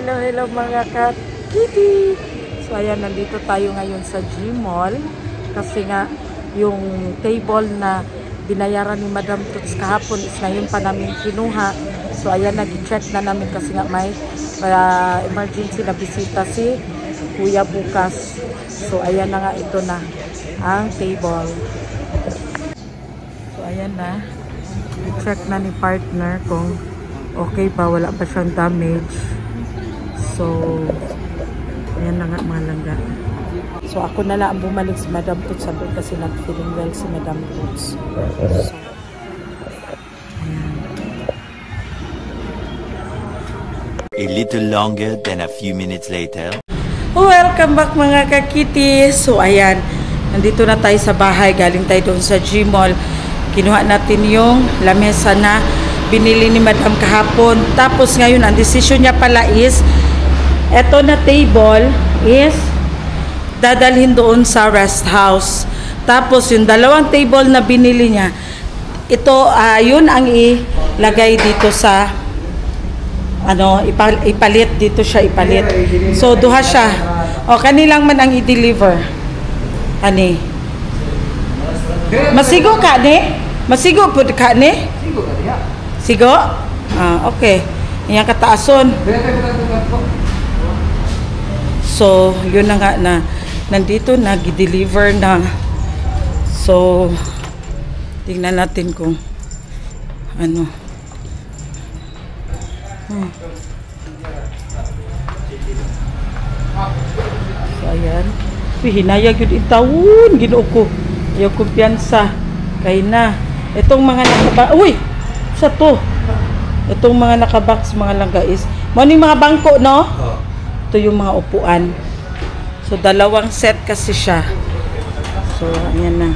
Hello mga ka-kitty! So ayan, nandito tayo ngayon sa G-Mall kasi nga yung table na binayaran ni Madam Toots kahapon is ngayon pa namin kinuha. So ayan, nag-check na namin kasi nga may emergency na bisita si Kuya bukas. So ayan na nga, ito na ang table. So ayan na, i-check na ni partner kung okay ba, wala pa siyang damage. So, ayan na nga mga langga. So, ako na lang bumalik si Madam Toots. Sabi kasi nag-feeling well si Madam Toots. So, ayan. A little longer than a few minutes later. Welcome back mga kakiti. So, ayan. Nandito na tayo sa bahay. Galing tayo doon sa G-Mall. Kinuha natin yung lamesa na binili ni Madam kahapon. Tapos ngayon, ang decision niya pala is eto na table is dadalhin doon sa rest house. Tapos yung dalawang table na binili niya, ito yun ang ilagay dito sa ano, ipalit dito siya, ipalit. So duha siya. O kanilang man ang i-deliver. Ani. Masigo ka ni? Masigo pud ka ni? Sigo? Okay. Iyang kataason. So, yun na nga na nandito nag-deliver na. So, tingnan natin kung ano. So, ayan. Hinayag yun itawon. Ginoo ko. Ayaw kumpiyansa. Kaya na. Itong mga nakabox. Uy! Sa to. Itong mga nakabox, mga langga is. Ano yung mga bangko, no? Ito yung mga upuan. So, dalawang set kasi siya. So, ayan na.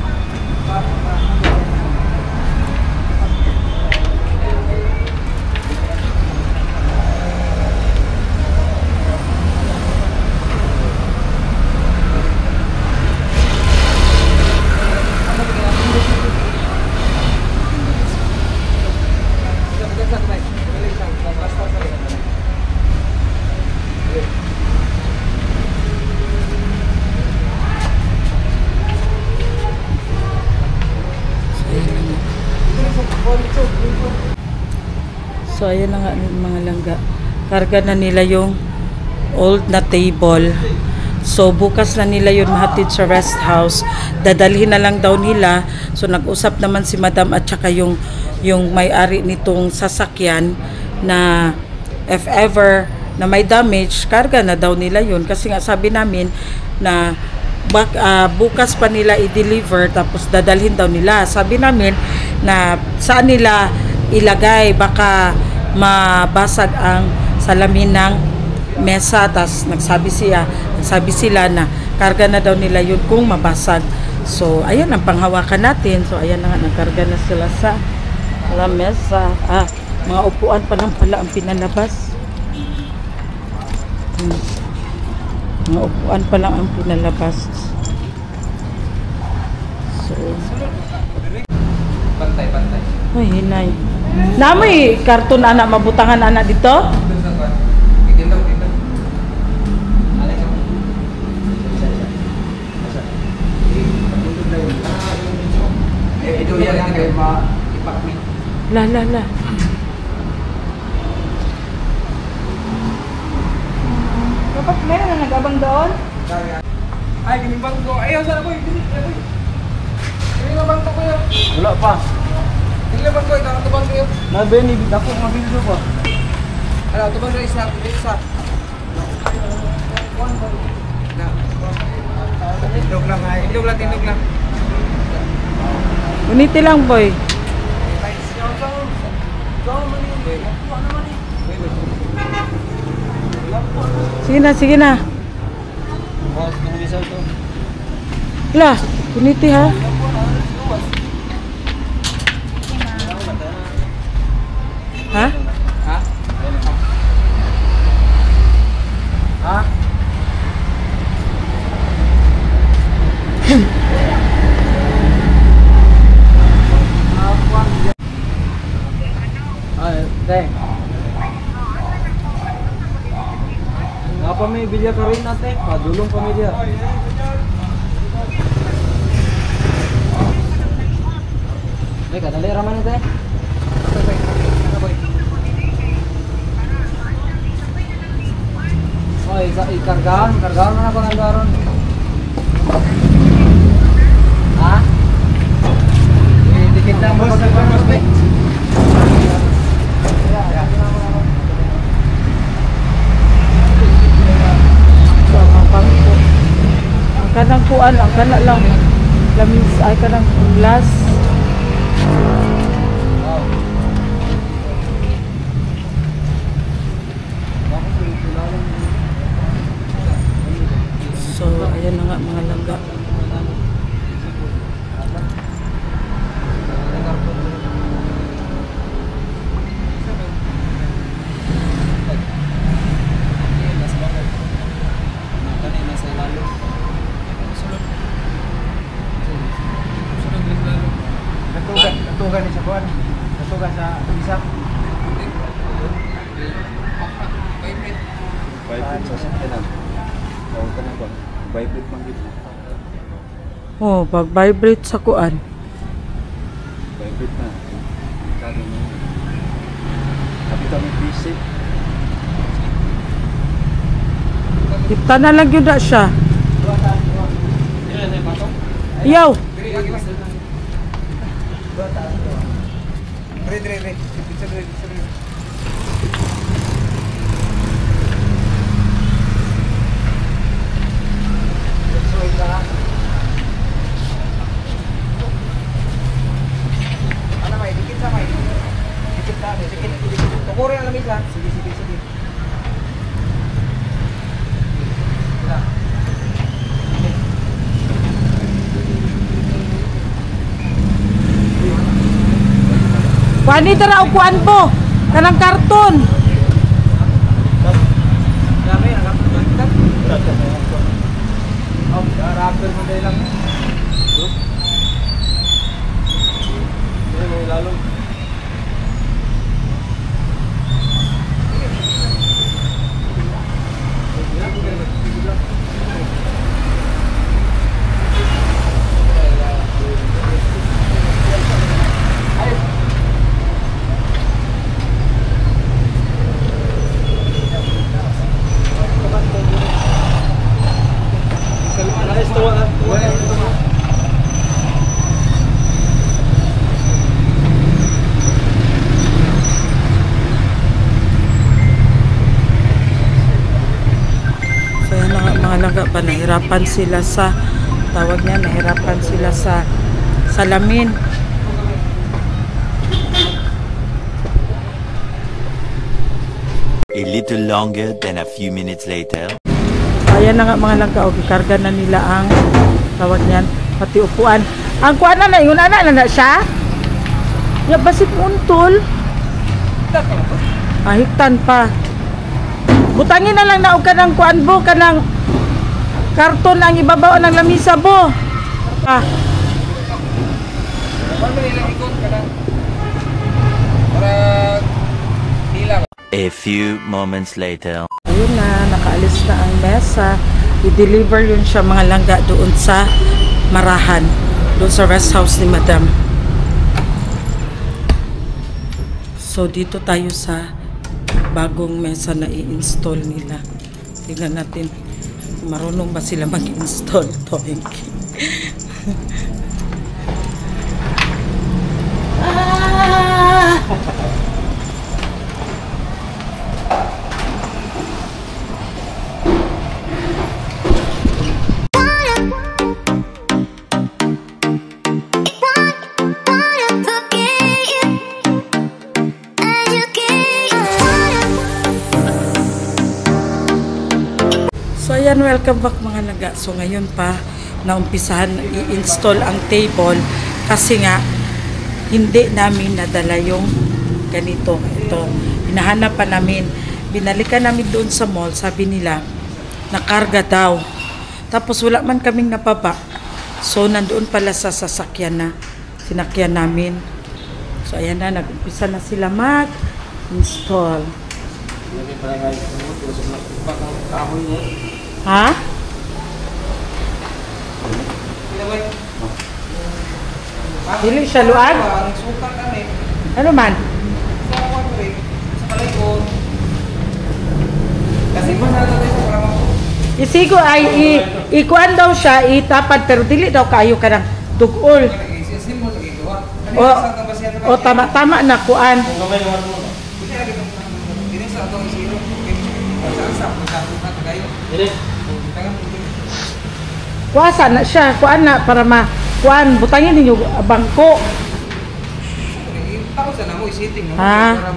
So, ayan na nga mga langga. Karga na nila yung old na table. So, bukas na nila yun mahatid sa rest house. Dadalhin na lang daw nila. So, nag-usap naman si Madam at saka yung may-ari nitong sasakyan na if ever na may damage, karga na daw nila yun. Kasi nga sabi namin na bukas pa nila i-deliver tapos dadalhin daw nila. Sabi namin na saan nila ilagay, baka mabasag ang salamin ng mesa. Tas nagsabi sila na karga na daw nila yun kung mabasag. So ayan ang panghawakan natin. So ayan na nga, nagkarga na sila sa lamesa. Mga upuan pa lang pala ang pinalabas. Mga upuan pa lang ang pinalabas. So bantay. Ay, hinay. Namoy karton anak, mabutangan anak dito. La. Dapat meron na nag-abang doon. Ay, ginibang ko. Ayaw, sana boy. Ginibang ko yun. Wala pa. Ginibang ko, itatubang ko yun. Nabeni, ako mabildo pa. Ano, tubang ko isa. Tindog lang. Uniti lang, boy. Sige na. Lah, uniti ha. Ha? kami bilya ka rin natin. Padulong kami diya. Baik, dali raman ito eh. Oh, ikargahan na ako ng garon. Ha? Dikit na mo sa prospect. Ang kanang kuan, ang kana lang. Lamis ay kanang glass. So, ayan na nga mga langga. Natugan ni sa kuan. Natugan sa isa. Vibrate sa sakyanan. Tawag ka na ba? Vibrate man gito. Oh, pag-vibrate sa kuan. Vibrate na. Kado mo. Tapi kami busy. Kita na lang yun na siya. Yaw! Re. Ano may dikit sa may. Dikit na, dikit. Tukuri ang lamig ha. Sige. Kuan ni tara og kuan po. Kanang karton. Dami ang karton kita. Oh, rapper mo dai lang. May lalong. Malaga pa, nahirapan sila sa tawag niya, nahirapan sila sa salamin. A little longer than a few minutes later. Ayan na nga mga langga, o gikarga na nila ang tawag niyan, pati upuan. Ang kuan na yun na siya. Ya basit untol. Ahiktan pa. Butangin na lang naog ka ng kuan bo, kanang karton ang ibabaw ng lamisa bo. A few moments later. Ayun na, nakaalis na ang mesa. I-deliver yun siya mga langga doon sa Marahan, doon sa rest house ni Madam. So dito tayo sa bagong mesa na i-install nila. Tingnan natin marunong ba sila mag-install to. So ayan, welcome back mga laga. So ngayon pa naumpisahan i-install ang table kasi nga hindi namin nadala yung ganito. Ito, hinahanap pa namin. Binalikan namin doon sa mall, sabi nila nakarga daw. Tapos wala man kaming napaba. So nandoon pala sa sasakyan na sinakyan namin. So ayan na, nag-umpisa na sila mag-install. Ha? Dili siya luag? Sukat kami. Ano man? Sa kwarto sa kalikod. Kasi man nato sa programa ko. Isigo ay ikuan daw siya, itapad pero dili daw kayo kanang tugol. Isin mo lagi gawa. O tama na kuan. Ini sa atong isiro. Sa pagkatukan kayo. Kuasa na siya, kuan na para kuan butangin ninyo bangko. Tapos na mo isiting mo Ah. para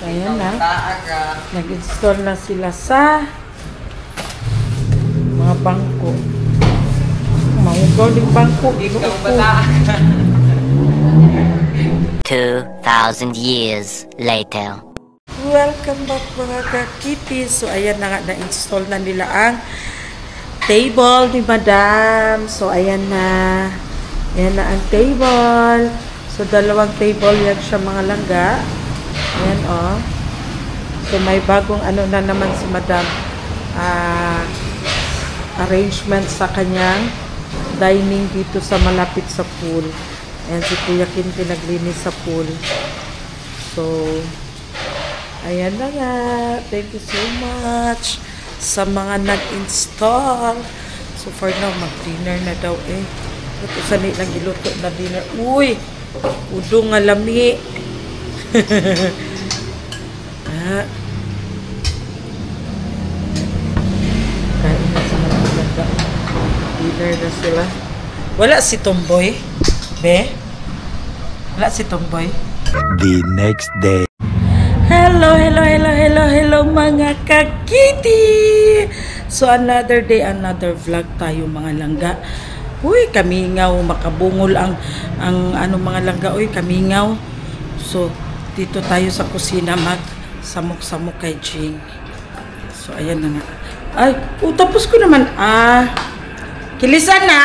Ayan na. taaga. Nag-install na sila sa mga bangko. Mahugaw din bangko. Ikaw bata. 2,000 years later. Welcome back mga kakiti. So ayan na nga, na-install na nila ang table ni Madam. So ayan na. Ayan na ang table. So dalawang table yan siya mga langga. Ayan oh. So may bagong ano na naman si Madam. Arrangement sa kanyang dining dito sa malapit sa pool. Ayan si Kuya Kim pinaglinis sa pool. So ayan na nga. Thank you so much sa mga nag-install. So for now, mag-dinner na daw eh. Ito sani lang giluto na dinner. Uy! Udong nga lami. Kain na sila ng ganda. Dinner na sila. Wala si Tomboy. Be? Wala si Tomboy. The next day. Hello mga kakiti! So another day, another vlog tayo mga langga. Uy, kamingaw, makabungol ang ano mga langga. Uy, kamingaw. So dito tayo sa kusina mag-samok-samok kay Jing. So ayan na nga. Ay, tapos ko naman. Kilisan na?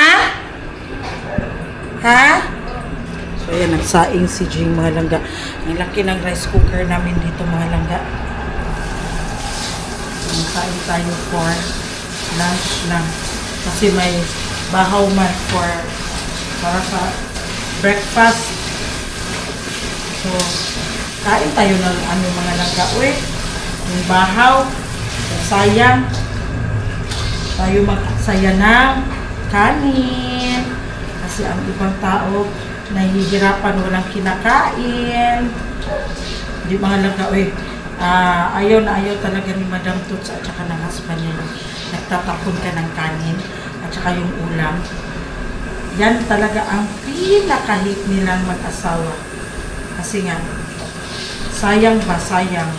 Ha? So ayan, nagsaing si Jing mga langga. Ang laki ng rice cooker namin dito mga langga. Nagsaing tayo for lunch lang. Kasi may bahaw man para sa breakfast. So, kain tayo ng ano mga langga. Uy, yung bahaw. Sayang. Tayo magsaya ng kanin. Kasi ang ibang tao nahihirapan, walang kinakain. Di mga langga, uy, ayaw na ayaw talaga ni Madam Toots at saka ng husband niya. Nagtatapon ka ng kanin at saka yung ulam. Yan talaga ang pinakahit nilang mag-asawa. Kasi nga, sayang ba? Sayang.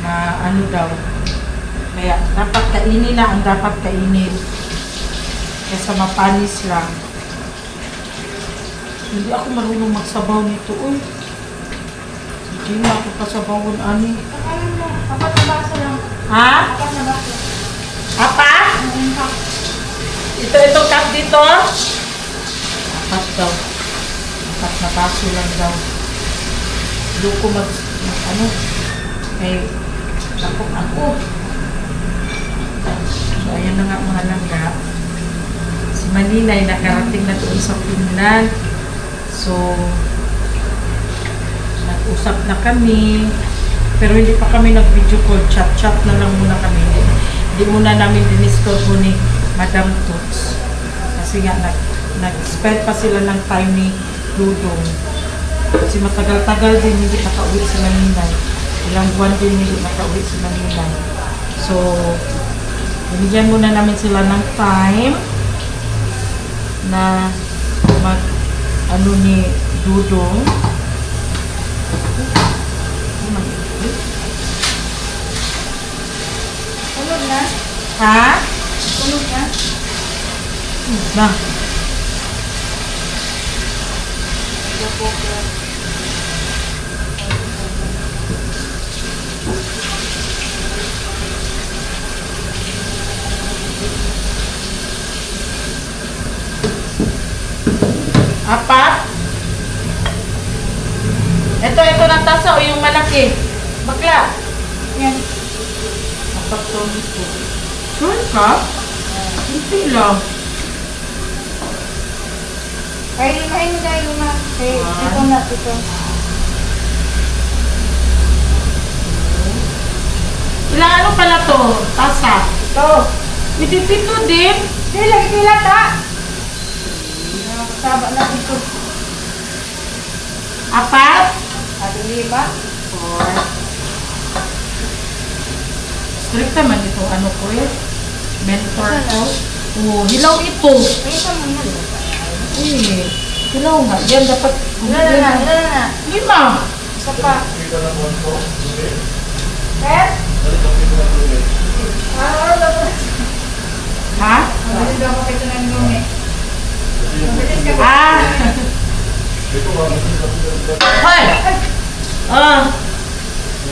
Na ano daw. Kaya dapat kainin na ang dapat kainin. Kaysa mapanis lang. Hindi ako marunong magsabaw nito. Uy. Hindi na ako kasabawon, ani. Apat na baso lang. Ha? Apat na baso. Apa? Ito cup dito? Apat daw. Apat na baso lang daw. Hindi ko ano. Ako. So, ayan na nga mga langga. Si Maninay nakarating na doon sa Finland. So, nag-usap na kami. Pero hindi pa kami nag-video call. Chat-chat na lang muna kami. Hindi muna namin dinistorbo ni Madam Toots. Kasi nga, nag-spend pa sila ng time ni Dudong. Kasi matagal-tagal din hindi nakauwi si Maninay. Ilang buwan din hindi nakauwi si Maninay. So, binigyan muna namin sila ng time na mag ano ni Dudong. Tulog na? Ha? Tulog na? Na. Apat? Ito na tasa o yung malaki? Bakla? Yan. Apat to nito. Sure ka? Hindi lang. Ay, limahin mo tayo ma. Okay, ito na, ito. Ilang ano pala to? Tasa? Ito. Pito din? Hindi, lagi kilat ha. Nakakasaba na ito. Apat? Ating 5. 4. Strict naman itong ano ko eh. Mentor ko. Oh, hilaw ito. Ay, ito mo na. Eh, hilaw nga. Yan dapat. Ilan na. 5. Isa pa. Pet? Ano ba? Ha? Mabilis daw ako ito ng numi. Mabilis ka ba? Ah! Hoy! Ah!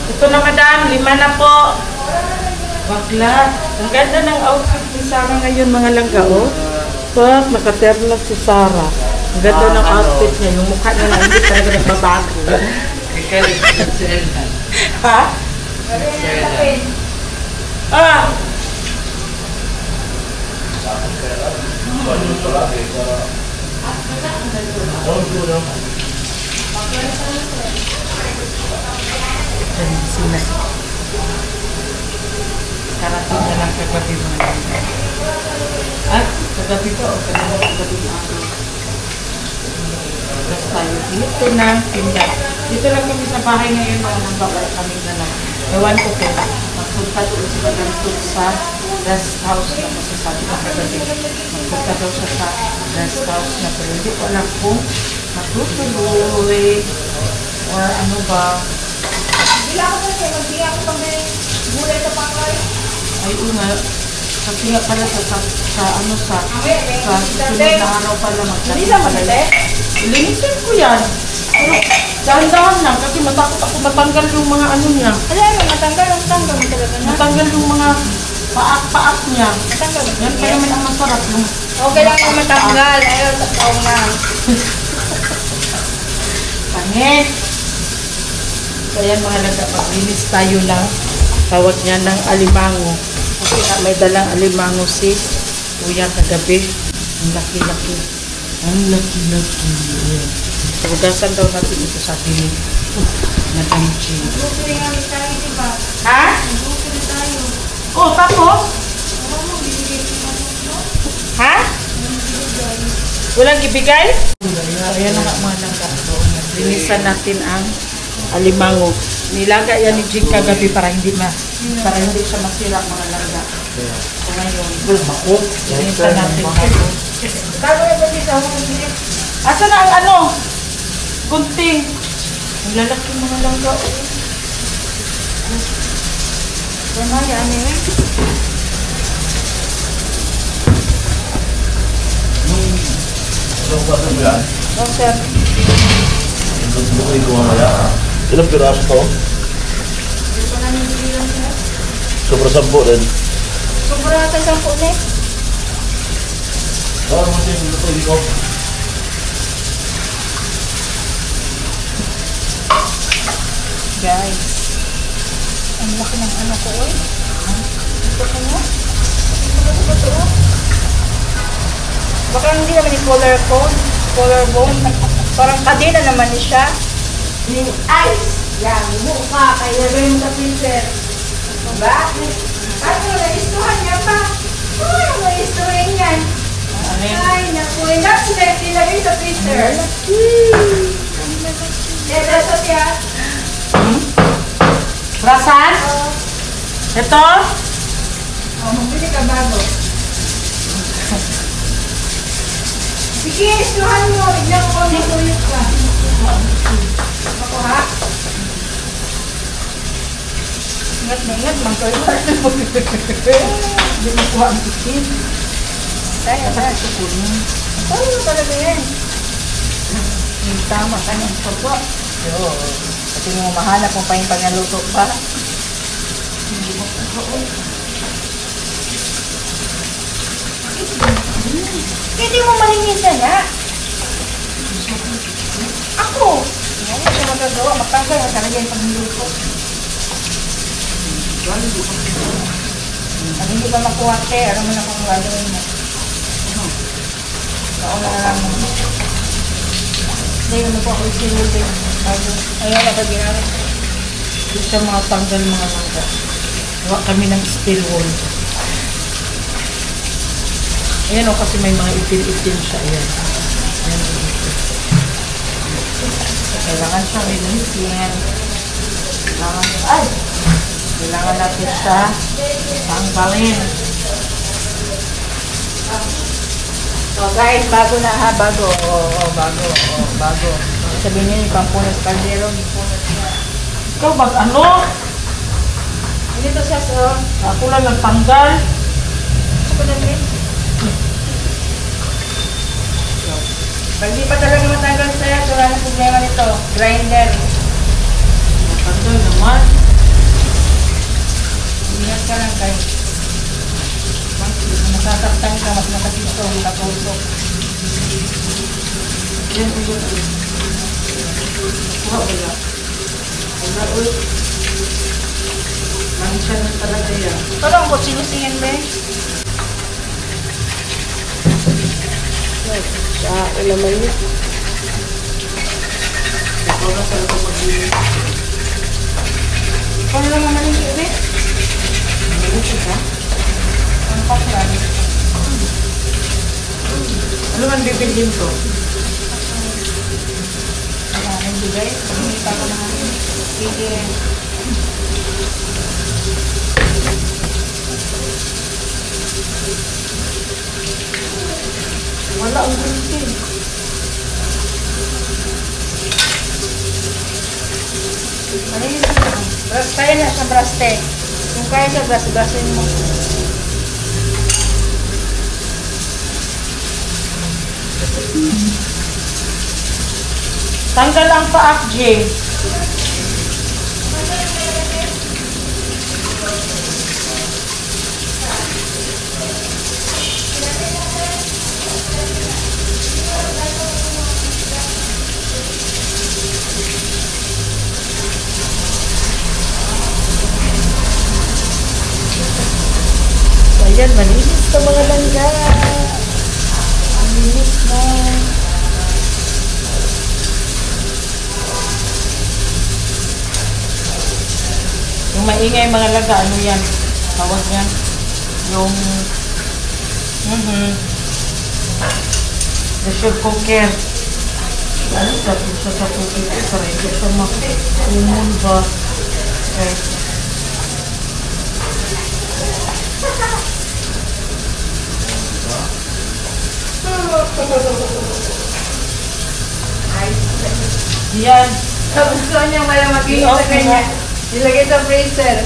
Ito na madam, 5 na po. Bakla. Ang ganda ng outfit ni Sarah ngayon mga langga, oh. But, nakaterno si Sarah. Ang ganda ng outfit niya. Yung mukha niya na hindi talaga nagbabago. Ha? Ah! Sila. Karating na lang kagabi mga langga. At kagabi ko o kagabi na ako. Tapos tayo dito na tinda. Dito lang kami sa bahay ngayon mga nambawal kami na lang. Ewan ko po, magpunta doon si Madam Tut sa rest house na masasabi ko kagabi. Magpunta daw siya sa rest house na pero hindi ko alam kung matutuloy or ano ba. Hindi ako kasi, hindi ako pang gulay sa pangkay. Ay nga, kasi nga pala sa susunod na araw pala magsabi pala yan. Linisin ko yan. Pero dahan-dahan lang kasi matakot ako matanggal yung mga ano niya. Ano, matanggal mo talaga na. Matanggal yung mga paak-paak niya. Matanggal mo. Yan kaya naman ang masarap yung Okay lang yung matanggal. Ayaw, tataw na. pangit. So yan mga nagpapaglinis tayo lang. Tawag niya ng alimango. Kasi nga may dalang alimango si Kuya kagabi. Ang laki-laki. Ang laki-laki. Ayan. So, hugasan daw natin ito sa atin. Madam Jean. Bukuri nga tayo, diba? Ha? Bukuri tayo. Oh, tapos? Ha? Walang ibigay? Ayan na nga mga langga. Linisan natin ang alimango. Nilaga yan ni Jing kagabi para hindi siya masira mga langga. So ngayon, linisan natin. Bago na ba dito ako? Asa na ang ano? Gunting. Ang lalaki mga langga. Yan ano yun? Oh, sir. Ilang piraso to? Sobra 10 din. Sobra natin sa puno. Ano mo siya luto ko? Guys. Ang laki ng ano ko, oy. Ito ko mo. Ito ko. Baka hindi naman yung collarbone. Parang kadena naman siya. Yung ice. Yan, mukha kaya rin sa freezer. Diba? Ano, naistuhan niya pa. Uy, naistuhan yan. Ay, naku. That's it. Ilagay sa freezer. Beso siya. Rasan? Ito? Oh, magbili ka bago. Sige, istuhan mo. Bigyan ko kung matuyot ka. Ako ha? Ingat na ingat, magkayot. Hindi makuha ang tikin. Kaya ba? Ano mo talaga yan? Tama ka ng sopo. Yo, pati mo mahanap mo pa yung pagnaluto pa. Hindi mo pa. Hindi mo malinisan na. Ako. Hindi mo siya magagawa. Magtanggal na talaga yung pagniluto. Pag hindi pa makuha, ano mo na kung gagawin mo. Nauna na lang mo. Hindi, ano po ako isinulting. Ayaw na pag ginamit. Hindi siya mga tanggal mga langga. Gawa kami ng steel wool. Ayan o, kasi may mga itim-itim siya. Ayan. Ayan o. Kailangan siya linisin. Kailangan natin siya tanggalin. So guys, bago na ha, bago. Bago. Sabihin niyo yung pampunas kaldero, pampunas niya. Ikaw ano? Dito siya, so. Ako lang nagtanggal. Ako na rin. Pag di pa talaga matanggal sa'yo, wala na problema nito. Grinder. Natanggal naman. Ingat ka lang guys. Masasaktan ka, mas nakasito, nakatusok. Yan o yun. Wala. Wala o. Manisya na talaga yan. Ito lang po, sinisingin ba eh? Ulaman niya. Ikaw na talaga mag-inis. Ikaw na lang naman yung iwi. Manisya ka? Ang paklan. Ano man bibilhin ko? Hindi guys, pag-hita ko na namin. Sige. Wala ang gunting. Malinis na. Brush kaya na sa braste. Kung kaya sa brushin mo. Tanggal ang paak, Jay. Ayan, malinis ka mga langga. Ang linis na. Yung maingay mga langga, ano yan? Tawag yan. Yung pressure cooker. Ano sa tubig ko para hindi siya makumul ba? Okay. Yan. Tapos gusto niya wala mag-iinit sa kanya. Nilagay sa freezer.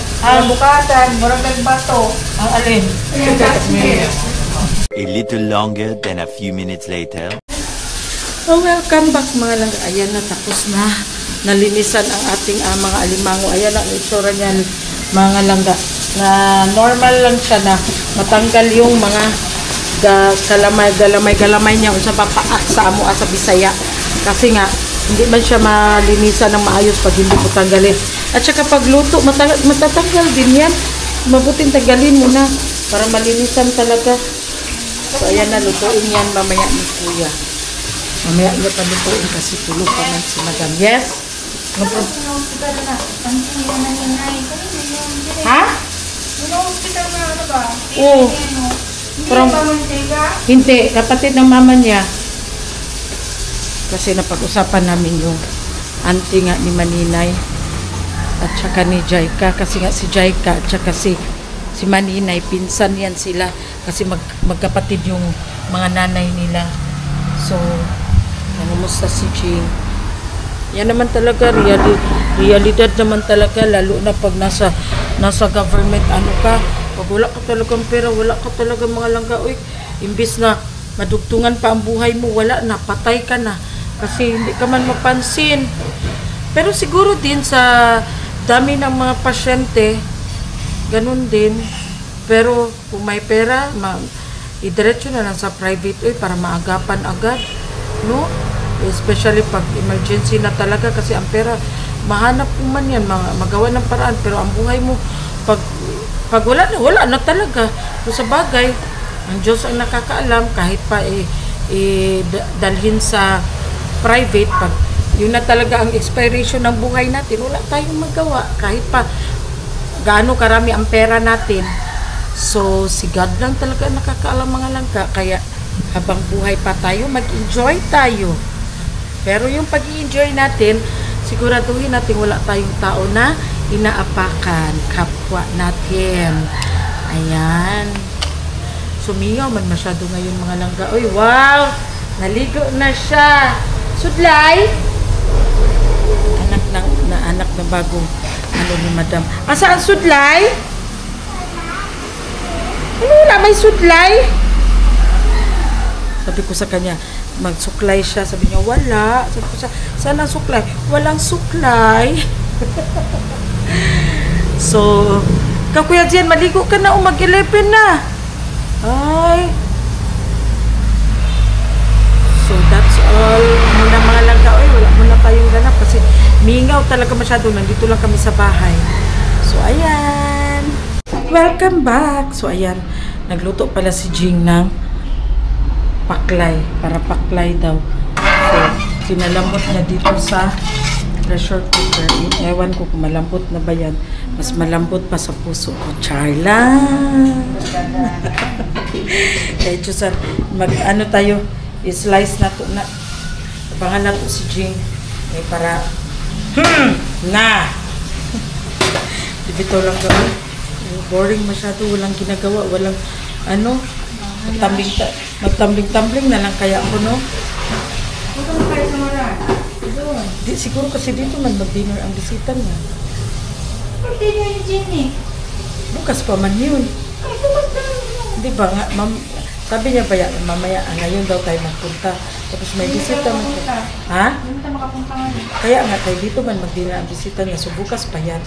Bukasan, murag nagbato. Ang alin? Yung cashmere. A little longer than a few minutes later. So welcome back mga langga. Ayan na, tapos na. Nalinisan ang ating mga alimango. Ayan ang itsura niyan mga langga. Na normal lang siya na matanggal yung mga galamay niya sa papaak sa amo sa Bisaya. Kasi nga, hindi man siya malinisan ng maayos pag hindi po tanggalin. At saka pagluto, matatanggal din yan. Mabuting tanggalin muna para malinisan talaga. So ayan na, lutuin yan mamaya ni Kuya. Mamaya niya pa lutuin kasi tulog pa man si Madam. Yes? Ha? Yung hospital na ano ba? Oo. Hindi Parang- ba mantika? Hindi, kapatid ng mama niya. Kasi napag-usapan namin yung auntie nga ni Maninay at saka ni Jaika, kasi nga si Jaika at saka si Maninay, pinsan yan sila kasi magkapatid yung mga nanay nila. So kumusta si Jing? Yan naman talaga, realidad naman talaga, lalo na pag nasa government, ano ka, pag wala ka talagang pera, wala ka talaga mga langga, uy, imbis na madugtungan pa ang buhay mo, wala na, patay ka na, kasi hindi ka man mapansin. Pero siguro din sa dami ng mga pasyente, ganun din, pero kung may pera, idiretso na lang sa private, uy, para maagapan agad, no? Especially pag emergency na talaga, kasi ang pera mahanap mo man yan, magawa ng paraan, pero ang buhay mo pag wala na talaga. So sa bagay, ang Diyos ang nakakaalam, kahit pa dalhin sa private, pag yun na talaga ang expiration ng buhay natin, wala tayong magawa kahit pa gaano karami ang pera natin. So si God lang talaga nakakaalam mga langga, kaya habang buhay pa tayo, mag-enjoy tayo. Pero yung pag-i-enjoy natin, siguraduhin natin wala tayong tao na inaapakan kapwa natin. Ayan. Sumingaw man masyado ngayon mga langga. Uy, wow! Naligo na siya. Sudlay! Anak na bagong ano ni Madam. Asa ang Sudlay? Ano, wala may Sudlay? Sabi ko sa kanya, magsuklay siya. Sabi niya, wala. Sabi ko siya, sana suklay? Walang suklay. So, Kuya Jen, maligo ka na o mag-11 na. Ay. So, that's all. Muna mga langga, oy, wala muna tayong ganap kasi mingaw talaga masyado. Nandito lang kami sa bahay. So, ayan. Welcome back. So, ayan. Nagluto pala si Jing ng paklay, para paklay daw. So, sinalambot niya dito sa pressure cooker. Ewan ko kung malambot na ba yan. Mas malambot pa sa puso ko. Charla! Kaya Diyosan, ano tayo, i-slice na to na. Abangan na to si Jing. Eh, para, na! Dito lang gawin. Boring masyado, walang ginagawa, walang, ano, magtambling-tambling na lang kaya ako, no? Huwag kayo sa mara. Doon. Di, siguro kasi dito mag-dinner ang bisita niya. Mag-dinner ni Jenny. Bukas pa man yun. Ay, bukas na yun. Di ba nga, sabi niya ba yan, mamaya, ngayon daw tayo magpunta. Tapos may bisita man siya. Ha? Hindi tayo makapunta ngayon. Kaya nga tayo dito man mag-dinner ang bisita niya. So bukas pa yan.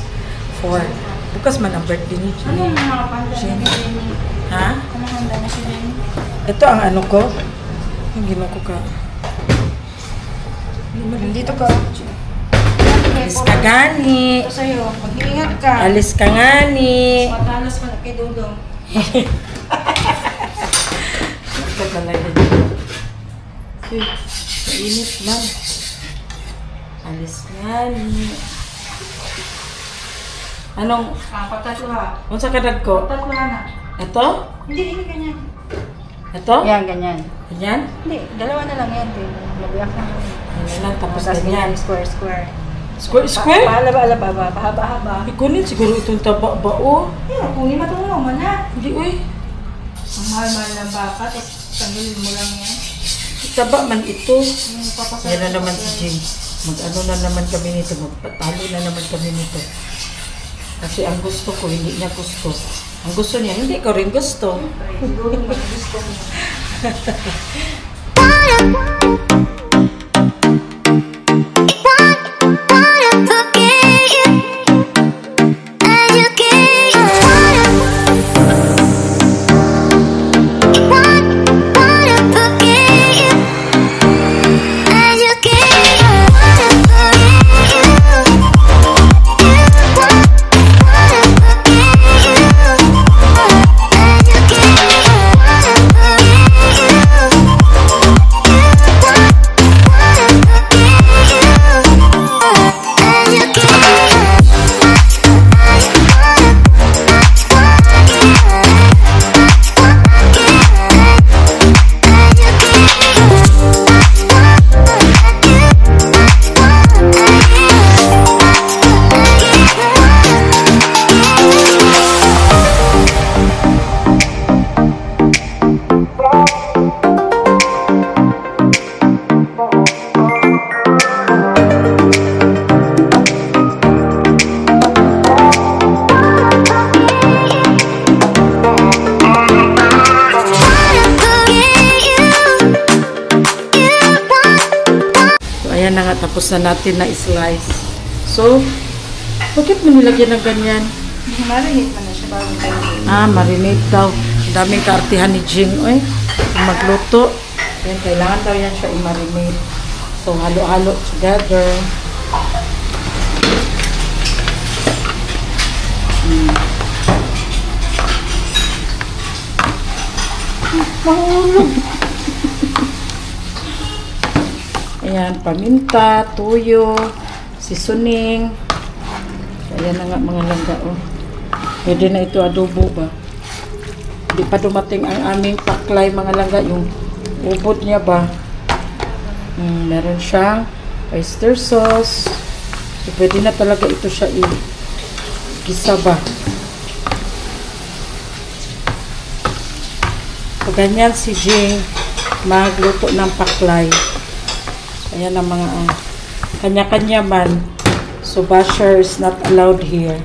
Bukas man ang birthday ni Ano yung Jenny. mga panda ni Jenny? Ha? Ano handa na si Jenny? Ito ang ano ko. Yung ginawa ko ka. Dito ka. Alis ka gani. Ito sa'yo. Mag-iingat ka. Alis ka gani. Matalas pa na kay Dodong. Ito talaga yun. Mainit lang. Alis gani. Anong, Patatlo ha. kung sa kadag ko? Patatlo na. Ito? Hindi ganyan. Ito? Yan, ganyan. Ganyan? Hindi, dalawa na lang yan. Nabiyak na kami. Ganyan lang, tapos Tapos ganyan. square. Square? Pahalaba, pahaba-haba. Ikunin siguro itong taba ba o? Ayun, kunin matulong mo na. Hindi, uy. Ang mahal-mahal na baka, tapos tanggalin mo lang yan. Taba man ito. Yung papasal. Yan na naman si Jim. Mag-ano na naman kami nito. Magpatalo na naman kami nito. Kasi ang gusto ko, hindi niya gusto. Ang gusto niya, hindi ko rin gusto. Siguro naman gusto mo. ayan na nga, tapos na natin na slice. So, bakit mo nilagyan ng ganyan? Marinate man na siya bago tayo. Marinate daw. Ang daming kaartihan ni Jing. Oy, magluto. Yan, kailangan daw yan siya i-marinate. So, halo-halo together. Mahulog. Ayan, paminta, tuyo, seasoning. Ayan na nga mga langga, oh. Pwede na ito adobo ba? Hindi pa dumating ang aming paklay mga langga, yung ubod niya ba? Meron siyang oyster sauce. So, pwede na talaga ito siya i-gisa ba? So, ganyan si Jing magluto ng paklay. Ayan ang mga kanya-kanya man. So, basher is not allowed here.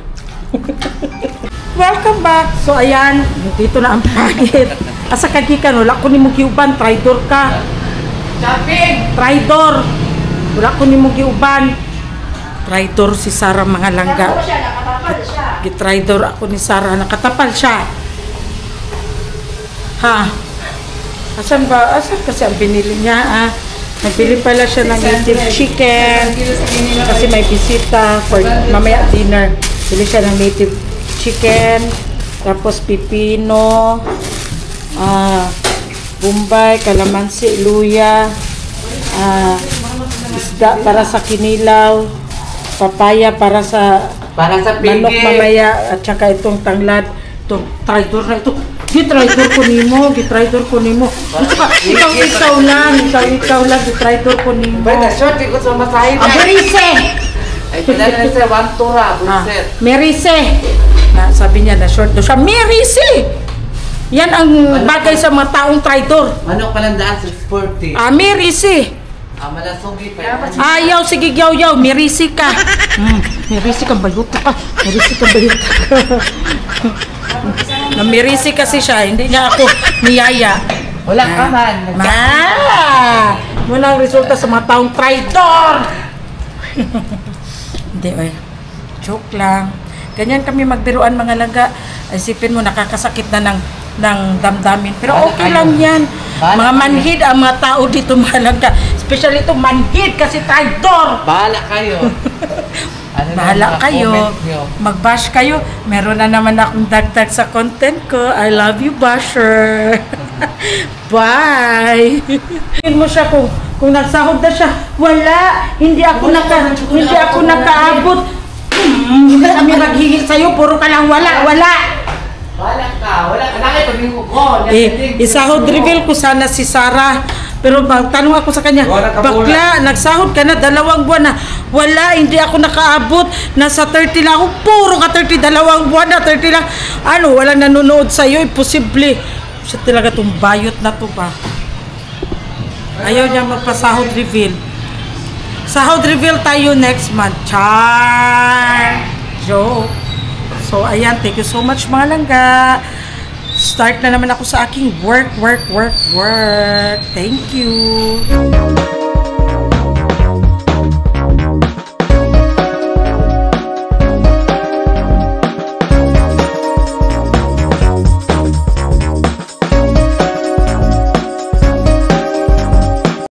Welcome back! So, ayan. Dito na ang pangit. Asa kagikan, wala ko ni mo giuban. Traidor ka. Shopping! Traidor! Wala ko ni mo giuban. Traidor si Sarah mga langga. Nakatapal siya. Gitraidor ako ni Sarah. Nakatapal siya. Ha? Asan ba? Asan kasi ang binili niya, Nagbili pala siya ng native chicken kasi may bisita for mamaya dinner. Bili siya ng native chicken, tapos pipino, bombay, kalamansi, luya, isda para sa kinilaw, papaya para sa manok mamaya, at saka itong tanglad. Itong traidor na ito. Gitraidor ko nimo, gitraidor ko nimo. Ikaw lang, gitraidor ko nimo. Pwede, short, ikot sa masahin. Merise! Ay, pinala na siya, 1 tura, bullset. Merise! Sabi niya na short daw siya, Merise! Yan ang bagay sa mga taong traidor. Manok palang daan, 640. Merise! Malasugi pa. Ayaw, sige, yaw, Merise ka. Merise ka, bayuta ka. Merise ka, bayuta ka. Namirisi kasi siya, hindi niya ako niyaya. Wala ka man. Muna ang resulta sa mga taong traidor. Hindi, oy. Joke lang. Ganyan kami magbiruan mga langga. Isipin mo, nakakasakit na ng damdamin. Pero okay lang yan. Mga manhid ang mga tao dito mga langga. Especially ito manhid kasi traidor. Bahala kayo. Bahala kayo. Mag-bash kayo. Meron na naman akong dagdag sa content ko. I love you, basher. Bye. Tingin mo siya kung nagsahod na siya. Wala. Hindi ako nakaabot. Hindi kami naghihil sa'yo. Puro ka lang wala. Wala ka. Wala ka. Nakay pag-iho ko. Isahod reveal ko sana si Sarah. Pero tanong ako sa kanya, bakla, nagsahod ka na 2 buwan na. Wala, hindi ako nakaabot. Nasa 30 lang ako. Puro ka 30, 2 buwan na, 30 lang. Walang nanonood sa'yo. Imposible. Siya talaga itong bayot na to ba? Ayaw niya magpasahod reveal. Sahod reveal tayo next month. Char! Joke. So, ayan. Thank you so much mga langga. Start na naman ako sa aking work. Thank you.